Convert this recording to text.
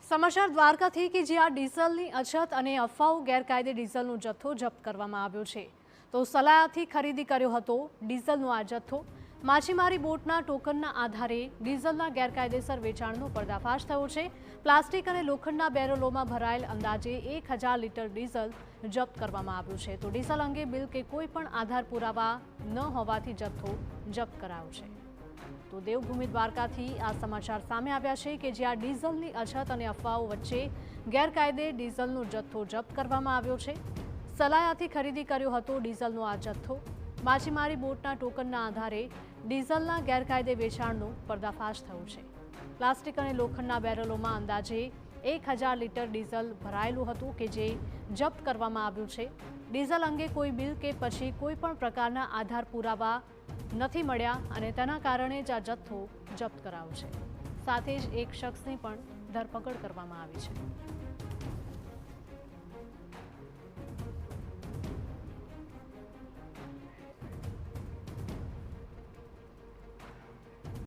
સમાચાર દ્વારકાથી કે જ્યાં ડીઝલની અછત અને અફવાઓ ગેરકાયદે ડીઝલનો જથ્થો જપ્ત કરવામાં આવ્યો છે તો સલાયાથી ખરીદી કર્યો હતો ડીઝલનો આ જથ્થો માછીમારી બોટના ટોકનના આધારે ડીઝલના ગેરકાયદેસર વેચાણનો પર્દાફાશ થયો છે। પ્લાસ્ટિક અને લોખંડના બેરલોમાં ભરાયેલ અંદાજે 1000 લીટર ડીઝલ જપ્ત કરવામાં આવ્યું છે તો ડીઝલ અંગે બિલ કે કોઈ પણ આધાર પુરાવા ન હોવાથી જથ્થો જપ્ત કરાયો છે। તો દેવભૂમિ દ્વારકાથી આ સમાચાર સામે આવ્યા છે કે જ્યાં ડીઝલની અછત અને અફવાઓ વચ્ચે ગેરકાયદે ડીઝલનો જથ્થો જપ્ત કરવામાં આવ્યો છે। સલાયાથી ખરીદી કર્યો હતો ડીઝલનો આ જથ્થો માછીમારી બોટના ટોકનના આધારે ડીઝલના ગેરકાયદે વેચાણનો પર્દાફાશ થયો છે। પ્લાસ્ટિક અને લોખંડના બેરલોમાં અંદાજે 1000 લીટર ડીઝલ ભરાયેલું હતું કે જે જપ્ત કરવામાં આવ્યું છે। ડીઝલ અંગે કોઈ બિલ કે પછી કોઈ પણ પ્રકારના આધાર પુરાવા નથી મળ્યા અને તેના કારણે જ આ જથ્થો જપ્ત કરાયો છે। સાથે જ એક શખ્સની પણ ધરપકડ કરવામાં આવી છે।